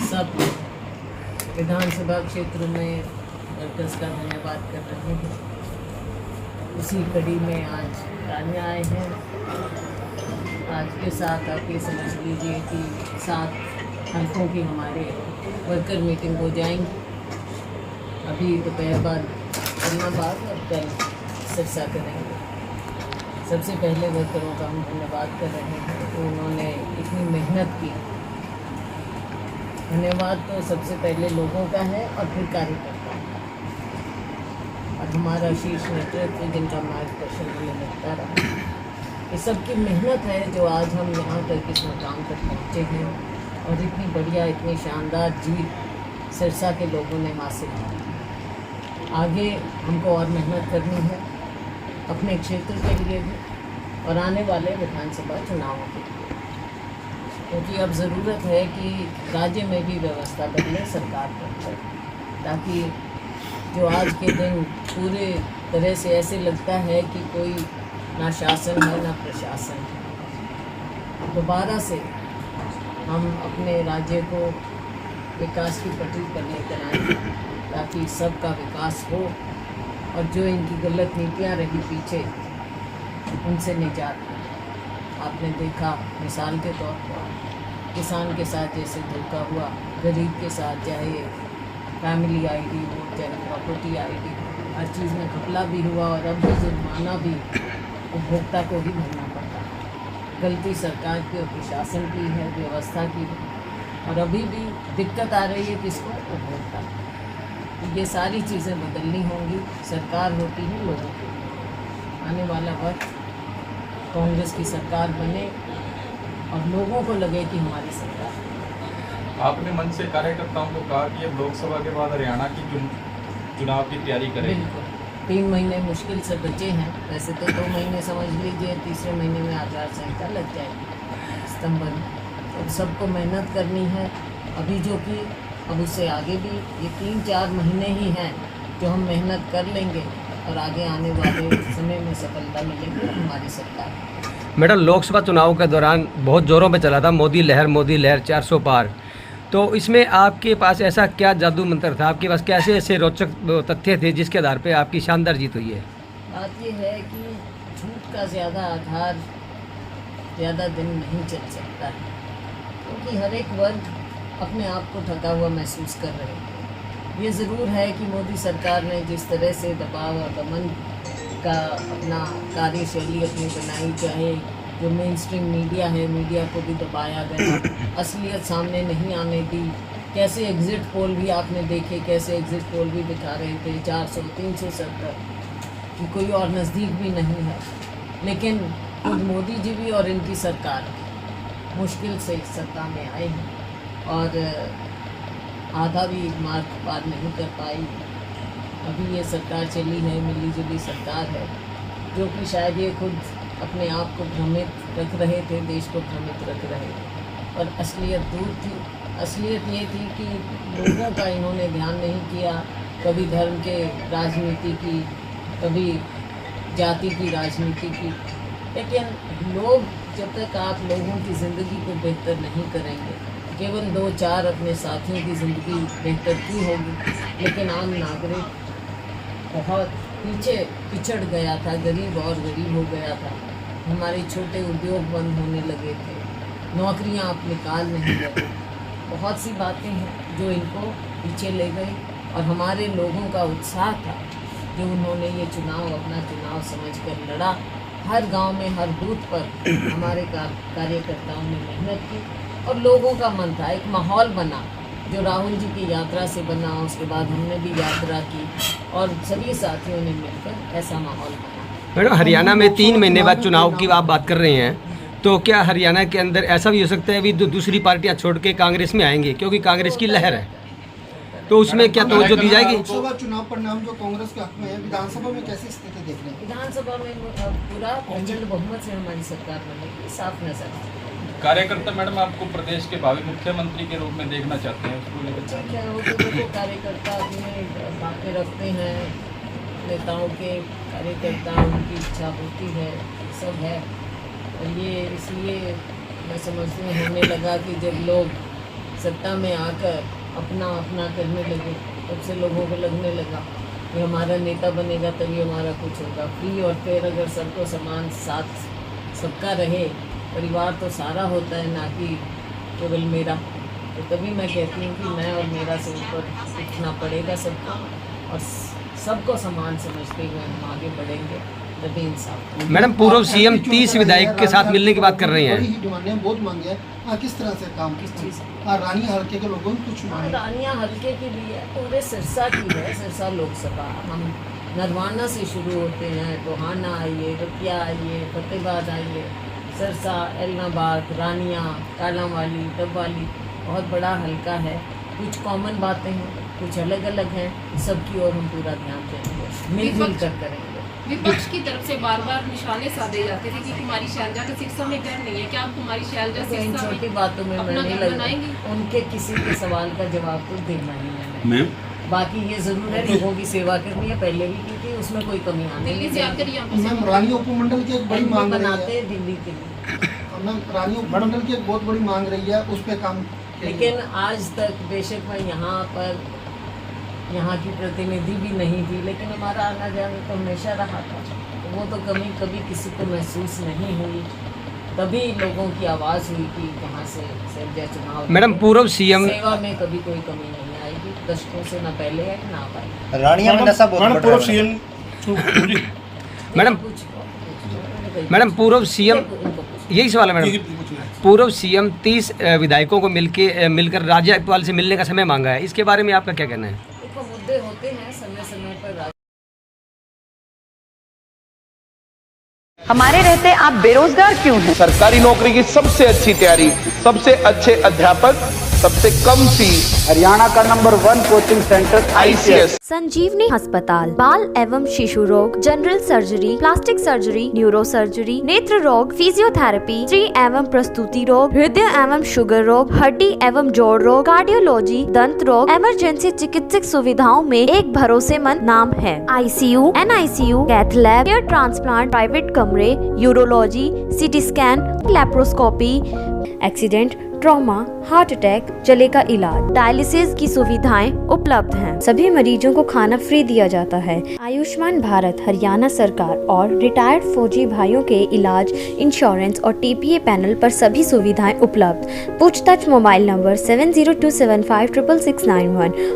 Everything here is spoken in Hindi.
सब विधानसभा क्षेत्र में वर्कर्स का धन्यवाद कर रहे हैं। उसी कड़ी में आज लाने आए हैं। आज के साथ आप ये समझ लीजिए कि 7 हल्कों की हमारे वर्कर मीटिंग हो जाएंगी। अभी दोपहर बाद धन्यवाद और कल सिरसा करेंगे। सबसे पहले वर्करों का हम धन्यवाद कर रहे हैं तो उन्होंने इतनी मेहनत की। धन्यवाद तो सबसे पहले लोगों का है और फिर कार्यकर्ताओं का, और हमारा शीर्ष नेतृत्व जिनका मार्गदर्शन हमें मिलता रहा। ये सबकी मेहनत है जो आज हम यहाँ तक इस मुकाम तक पहुँचे हैं और इतनी बढ़िया, इतनी शानदार जीत सिरसा के लोगों ने हासिल की। आगे हमको और मेहनत करनी है अपने क्षेत्र के लिए भी और आने वाले विधानसभा चुनावों के लिए, क्योंकि अब ज़रूरत है कि राज्य में भी व्यवस्था बदले, सरकार बदले, ताकि जो आज के दिन पूरे तरह से ऐसे लगता है कि कोई ना शासन है ना प्रशासन है, दोबारा से हम अपने राज्य को विकास की पटरी पर लेकर आएँ ताकि सबका विकास हो और जो इनकी गलत नीतियाँ रही पीछे उनसे निजात मिले। आपने देखा मिसाल के तौर पर किसान के साथ जैसे धोखा हुआ, गरीब के साथ चाहे फैमिली आईडी हो चाहे प्रॉपर्टी आईडी, हर चीज़ में घपला भी हुआ और अब जुर्माना भी उपभोक्ता को ही भरना पड़ता है। गलती सरकार की और प्रशासन की है, व्यवस्था की है, और अभी भी दिक्कत आ रही है किसको? उपभोक्ता। ये सारी चीज़ें बदलनी होंगी। सरकार होती है लोगों के लिए। आने वाला वक्त कांग्रेस की सरकार बने और लोगों को लगे कि हमारी सरकार। आपने मन से कार्यकर्ताओं को कहा कि अब लोकसभा के बाद हरियाणा की चुनाव की तैयारी करेंगे। बिल्कुल, 3 महीने मुश्किल से बचे हैं। वैसे तो 2 महीने समझ लीजिए, तीसरे महीने में आचार संहिता लग जाएगी सितंबर में। तो सबको मेहनत करनी है अभी, जो कि अब उससे आगे भी ये 3-4 महीने ही हैं जो हम मेहनत कर लेंगे और आगे आने वाले समय में सफलता मिलेगी हमारी सरकार। मैडम, लोकसभा चुनाव के दौरान बहुत ज़ोरों पे चला था मोदी लहर 400 पार। तो इसमें आपके पास ऐसा क्या जादू मंत्र था, आपके पास कैसे ऐसे रोचक तथ्य थे जिसके आधार पे आपकी शानदार जीत हुई है? बात ये है कि झूठ का ज़्यादा आधार ज़्यादा दिन नहीं चल सकता है, क्योंकि हर एक वर्ग अपने आप को ठगा हुआ महसूस कर रहे हैं। ये ज़रूर है कि मोदी सरकार ने जिस तरह से दबाव और दमन का अपना कार्यशैली अपनी बनाई, चाहे जो मेन स्ट्रीम मीडिया है, मीडिया को भी दबाया गया, असलियत सामने नहीं आने दी। कैसे एग्ज़िट पोल भी आपने देखे, कैसे एग्ज़िट पोल भी दिखा रहे थे 400, 370 कि कोई और नज़दीक भी नहीं है। लेकिन खुद मोदी जी भी और इनकी सरकार मुश्किल से सत्ता में आए हैं और आधा भी मार्क पार नहीं कर पाई। अभी ये सरकार चली है, मिली जुली सरकार है, जो कि शायद ये खुद अपने आप को भ्रमित रख रहे थे, देश को भ्रमित रख रहे थे, और असलियत दूर थी। असलियत ये थी कि लोगों का इन्होंने ध्यान नहीं किया, कभी धर्म के राजनीति की, कभी जाति की राजनीति की। लेकिन लोग, जब तक आप लोगों की ज़िंदगी को बेहतर नहीं करेंगे, केवल 2-4 अपने साथियों की ज़िंदगी बेहतर की होगी, लेकिन आम नागरिक बहुत पीछे पिछड़ गया था, गरीब और गरीब हो गया था। हमारे छोटे उद्योग बंद होने लगे थे, नौकरियां आप निकाल नहीं रहे। बहुत सी बातें हैं जो इनको पीछे ले गई, और हमारे लोगों का उत्साह था जो उन्होंने ये चुनाव अपना चुनाव समझकर लड़ा। हर गांव में, हर बूथ पर हमारे कार्यकर्ताओं ने मेहनत की और लोगों का मन था, एक माहौल बना जो राहुल जी की यात्रा से बना। उसके बाद हमने भी यात्रा की और सभी साथियों ने मिलकर ऐसा माहौल बना। मैडम, हरियाणा में 3 महीने बाद चुनाव की आप बात कर रहे हैं, तो क्या हरियाणा के अंदर ऐसा भी हो सकता है अभी दूसरी पार्टियां छोड़ के कांग्रेस में आएंगे, क्योंकि कांग्रेस की लहर है, तो उसमें क्या तवज्जो दी जाएगी? लोकसभा चुनाव परिणाम जो कांग्रेस के हक में है, विधानसभा में कैसी स्थिति देख रहे हैं? विधानसभा में पूरा प्रचंड बहुमत से हमारी सरकार बनेगी, साफ नजर आता है। कार्यकर्ता मैडम आपको प्रदेश के भावी मुख्यमंत्री के रूप में देखना चाहते हैं, उसको लेकर क्या हो, तो देखो कार्यकर्ता अपने बातें रखते हैं, नेताओं के कार्यकर्ता उनकी इच्छा होती है, सब है। और ये इसलिए मैं समझती हूँ होने लगा कि जब लोग सत्ता में आकर अपना अपना करने लगे, तब से लोगों को लगने लगा कि हमारा नेता बनेगा तभी हमारा कुछ होगा। फ्री और फेयर अगर सबको समान साथ सबका रहे, परिवार तो सारा होता है, ना कि केवल मेरा। तो तभी मैं कहती हूँ कि मैं और मेरा से ऊपर उठना पड़ेगा सबको, और सबको समान समझते हुए हम आगे बढ़ेंगे, तभी इंसाफ। मैडम, पूर्व सीएम 30 विधायक के साथ मिलने की बात कर रही हैं। बड़ी ही डिमांडें बहुत मांगे हैं। किस तरह से काम किस चीज़? रानी हल्के के लोगों ने कुछ मांगे। रानिया हल्के की भी है, पूरे सिरसा की है, सिरसा लोकसभा। हम नरवाना से शुरू होते हैं, टोहाना आइए, रतिया आइए, फतेहाबाद आइए, सिरसा, एलनाबाद, रानिया, कालांवाली, डबवाली, बहुत बड़ा हल्का है। कुछ कॉमन बातें हैं, कुछ अलग अलग हैं, सबकी ओर हम पूरा ध्यान देंगे, मिलजुल कर करेंगे। विपक्ष की तरफ से बार बार निशाने साधे जाते थे कि तुम्हारी शैलजा का सिरसा में घर नहीं है, क्या आप तुम्हारी शैलजा तो इन सिरसा छोटी में बातों में मैं अपना नहीं घर बनाएंगी? लगी, उनके किसी के सवाल का जवाब तो देना ही है मैम। बाकी ये जरूर है, लोगों की सेवा करनी है, पहले भी की थी, उसमें कोई कमी आने दिल्ली से आकर यहाँ पे मैम, रानी उपमंडल की एक बड़ी मांग रही बनाते है। हैं दिल्ली के लिए, मैम, रानी उपमंडल की एक बहुत बड़ी मांग रही है, उस पर काम किया लेकिन आज तक बेशक मैं यहाँ की प्रतिनिधि भी नहीं थी, लेकिन हमारा आना जाना तो हमेशा रहा था, तो वो तो कभी कभी किसी को महसूस नहीं हुई। तभी लोगों की आवाज़ हुई कि वहाँ से सैलजा चुनाव। मैडम, पूर्व सीएम सेवा में कभी कोई कमी नहीं आएगी, दशकों से ना पहले है ना पाएगी। रानिया में नशा बहुत बढ़ रहा है। मैडम, पूर्व सीएम, यही सवाल है मैडम, पूर्व सीएम 30 विधायकों को मिलकर राज्यपाल से मिलने का समय मांगा है, इसके बारे में आपका क्या कहना है? देखो, मुद्दे होते हैं समय समय पर। हमारे रहते आप बेरोजगार क्यों हैं? सरकारी नौकरी की सबसे अच्छी तैयारी, सबसे अच्छे अध्यापक, सबसे कम फीस, हरियाणा का नंबर 1 कोचिंग सेंटर ICS। संजीवनी अस्पताल, बाल एवं शिशु रोग, general surgery, plastic surgery, neuro surgery, नेत्र रोग, फिजियोथेरेपी, स्त्री एवं प्रस्तुति रोग, हृदय एवं शुगर रोग, हड्डी एवं जोड़ रोग, कार्डियोलॉजी, दंत रोग, इमरजेंसी चिकित्सक सुविधाओं में एक भरोसेमंद नाम है। ICU, NICU, cath lab, hair transplant, private कमरे, urology, CT scan, laparoscopy, accident, trauma, heart attack, जले का इलाज, डायलिसिस की सुविधाएं उपलब्ध हैं। सभी मरीजों को खाना फ्री दिया जाता है। आयुष्मान भारत हरियाणा सरकार और रिटायर्ड फौजी भाइयों के इलाज, इंश्योरेंस और TPA पैनल पर सभी सुविधाएं उपलब्ध। पूछताछ मोबाइल नंबर 7027566691।